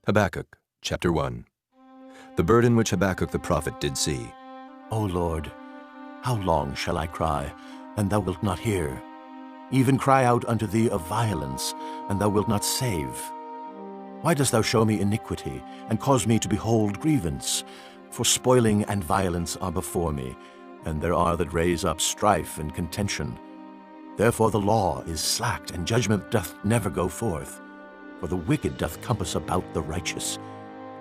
Habakkuk, chapter 1. The burden which Habakkuk the prophet did see. O Lord, how long shall I cry, and thou wilt not hear? Even cry out unto thee of violence, and thou wilt not save. Why dost thou show me iniquity, and cause me to behold grievance? For spoiling and violence are before me, and there are that raise up strife and contention. Therefore the law is slacked, and judgment doth never go forth. For the wicked doth compass about the righteous.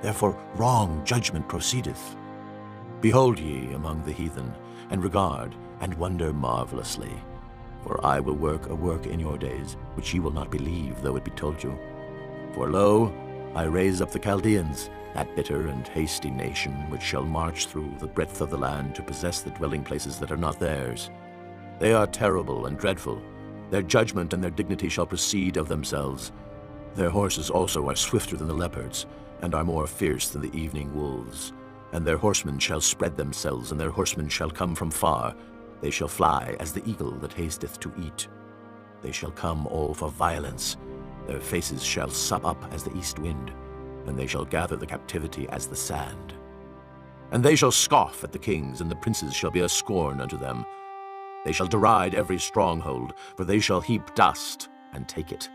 Therefore wrong judgment proceedeth. Behold ye among the heathen, and regard, and wonder marvelously. For I will work a work in your days, which ye will not believe, though it be told you. For lo, I raise up the Chaldeans, that bitter and hasty nation, which shall march through the breadth of the land to possess the dwelling places that are not theirs. They are terrible and dreadful. Their judgment and their dignity shall proceed of themselves. Their horses also are swifter than the leopards, and are more fierce than the evening wolves. And their horsemen shall spread themselves, and their horsemen shall come from far. They shall fly as the eagle that hasteth to eat. They shall come all for violence. Their faces shall sup up as the east wind, and they shall gather the captivity as the sand. And they shall scoff at the kings, and the princes shall be a scorn unto them. They shall deride every stronghold, for they shall heap dust and take it.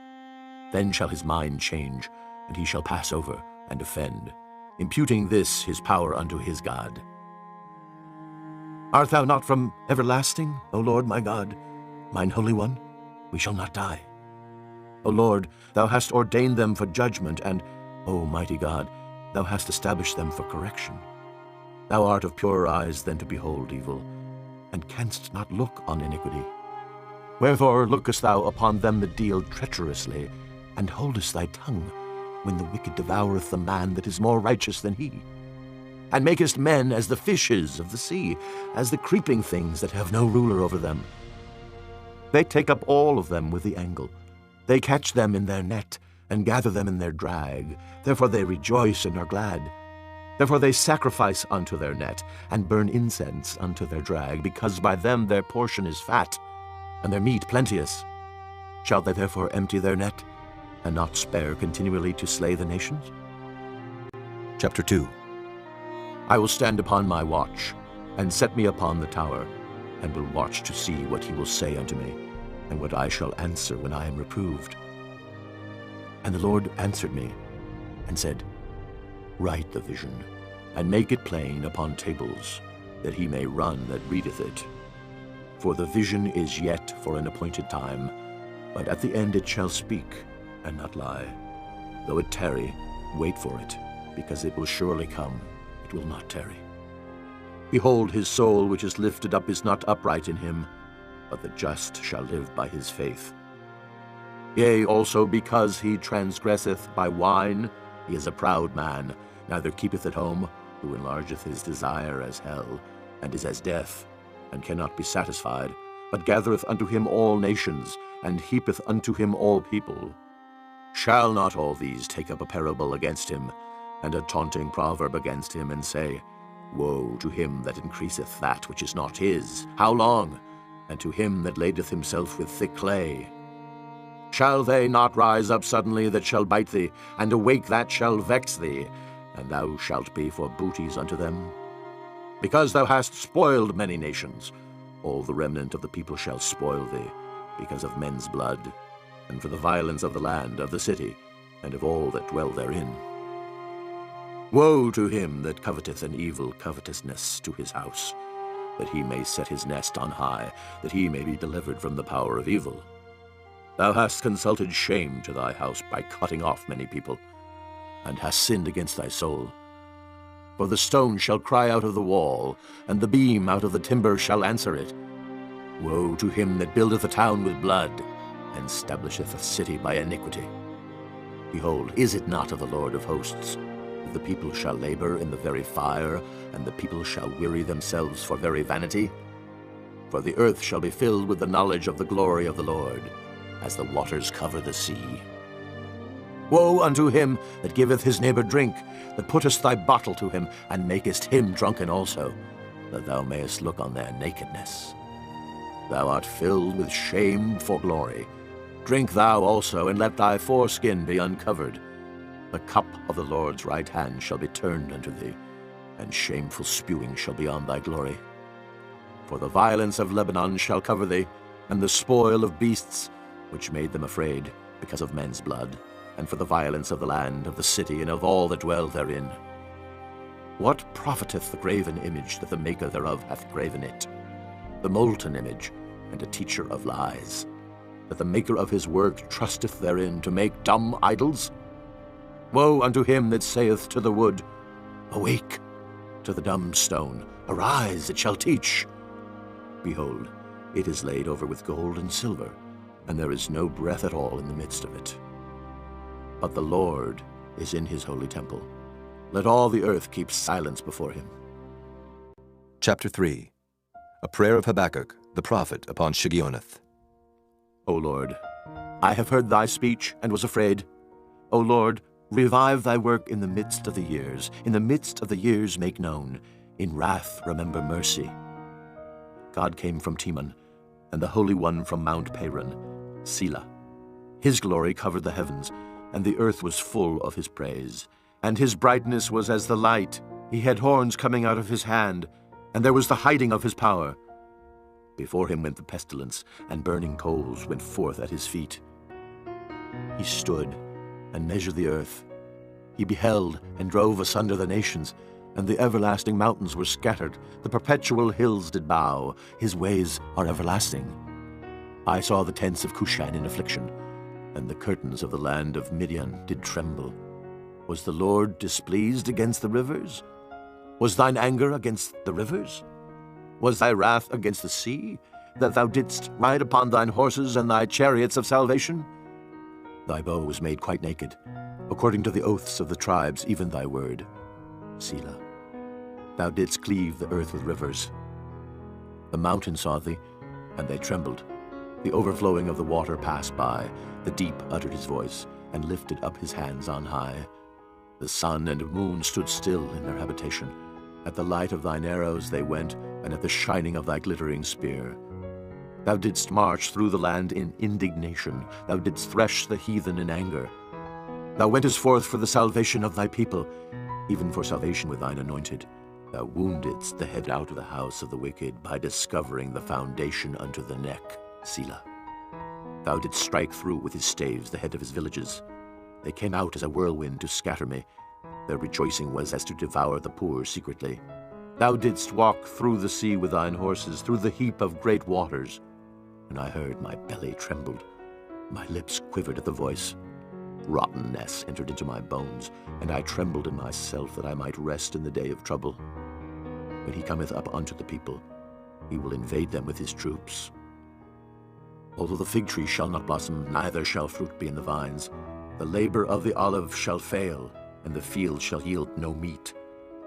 Then shall his mind change, and he shall pass over and offend, imputing this his power unto his God. Art thou not from everlasting, O Lord my God, mine Holy One? We shall not die. O Lord, thou hast ordained them for judgment, and, O mighty God, thou hast established them for correction. Thou art of purer eyes than to behold evil, and canst not look on iniquity. Wherefore lookest thou upon them that deal treacherously, and holdest thy tongue, when the wicked devoureth the man that is more righteous than he? And makest men as the fishes of the sea, as the creeping things that have no ruler over them. They take up all of them with the angle. They catch them in their net, and gather them in their drag. Therefore they rejoice and are glad. Therefore they sacrifice unto their net, and burn incense unto their drag, because by them their portion is fat, and their meat plenteous. Shall they therefore empty their net, and not spare continually to slay the nations? Chapter 2. I will stand upon my watch, and set me upon the tower, and will watch to see what he will say unto me, and what I shall answer when I am reproved. And the Lord answered me, and said, Write the vision, and make it plain upon tables, that he may run that readeth it. For the vision is yet for an appointed time, but at the end it shall speak, and not lie. Though it tarry, wait for it, because it will surely come, it will not tarry. Behold, his soul which is lifted up is not upright in him, but the just shall live by his faith. Yea, also because he transgresseth by wine, he is a proud man, neither keepeth at home, who enlargeth his desire as hell, and is as death, and cannot be satisfied, but gathereth unto him all nations, and heapeth unto him all people. Shall not all these take up a parable against him, and a taunting proverb against him, and say, Woe to him that increaseth that which is not his! How long? And to him that ladeth himself with thick clay. Shall they not rise up suddenly that shall bite thee, and awake that shall vex thee, and thou shalt be for booties unto them? Because thou hast spoiled many nations, all the remnant of the people shall spoil thee, because of men's blood, and for the violence of the land, of the city, and of all that dwell therein. Woe to him that coveteth an evil covetousness to his house, that he may set his nest on high, that he may be delivered from the power of evil. Thou hast consulted shame to thy house by cutting off many people, and hast sinned against thy soul. For the stone shall cry out of the wall, and the beam out of the timber shall answer it. Woe to him that buildeth a town with blood, and establisheth a city by iniquity. Behold, is it not of the Lord of hosts? The people shall labor in the very fire, and the people shall weary themselves for very vanity. For the earth shall be filled with the knowledge of the glory of the Lord, as the waters cover the sea. Woe unto him that giveth his neighbor drink, that puttest thy bottle to him, and makest him drunken also, that thou mayest look on their nakedness. Thou art filled with shame for glory. Drink thou also, and let thy foreskin be uncovered. The cup of the Lord's right hand shall be turned unto thee, and shameful spewing shall be on thy glory. For the violence of Lebanon shall cover thee, and the spoil of beasts, which made them afraid, because of men's blood, and for the violence of the land, of the city, and of all that dwell therein. What profiteth the graven image that the maker thereof hath graven it? The molten image, and a teacher of lies, that the maker of his work trusteth therein to make dumb idols? Woe unto him that saith to the wood, Awake! To the dumb stone, Arise, it shall teach. Behold, it is laid over with gold and silver, and there is no breath at all in the midst of it. But the Lord is in his holy temple. Let all the earth keep silence before him. Chapter 3. A prayer of Habakkuk, the prophet, upon Shigionoth. O Lord, I have heard thy speech and was afraid. O Lord, revive thy work in the midst of the years. In the midst of the years make known. In wrath remember mercy. God came from Teman, and the Holy One from Mount Paran, Selah. His glory covered the heavens, and the earth was full of his praise. And his brightness was as the light. He had horns coming out of his hand, and there was the hiding of his power. Before him went the pestilence, and burning coals went forth at his feet. He stood and measured the earth. He beheld and drove asunder the nations, and the everlasting mountains were scattered. The perpetual hills did bow. His ways are everlasting. I saw the tents of Cushan in affliction, and the curtains of the land of Midian did tremble. Was the Lord displeased against the rivers? Was thine anger against the rivers? Was thy wrath against the sea, that thou didst ride upon thine horses and thy chariots of salvation? Thy bow was made quite naked, according to the oaths of the tribes, even thy word. Selah. Thou didst cleave the earth with rivers. The mountains saw thee, and they trembled. The overflowing of the water passed by. The deep uttered his voice, and lifted up his hands on high. The sun and moon stood still in their habitation. At the light of thine arrows they went, and at the shining of thy glittering spear. Thou didst march through the land in indignation. Thou didst thresh the heathen in anger. Thou wentest forth for the salvation of thy people, even for salvation with thine anointed. Thou woundedst the head out of the house of the wicked by discovering the foundation unto the neck. Selah. Thou didst strike through with his staves the head of his villages. They came out as a whirlwind to scatter me. Their rejoicing was as to devour the poor secretly. Thou didst walk through the sea with thine horses, through the heap of great waters. And I heard my belly trembled. My lips quivered at the voice. Rottenness entered into my bones, and I trembled in myself that I might rest in the day of trouble. When he cometh up unto the people, he will invade them with his troops. Although the fig tree shall not blossom, neither shall fruit be in the vines, the labor of the olive shall fail, and the field shall yield no meat.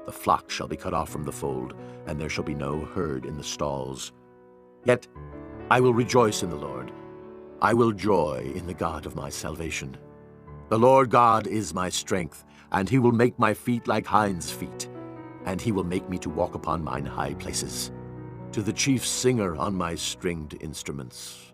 The flock shall be cut off from the fold, and there shall be no herd in the stalls. Yet I will rejoice in the Lord. I will joy in the God of my salvation. The Lord God is my strength, and he will make my feet like hinds' feet, and he will make me to walk upon mine high places, to the chief singer on my stringed instruments.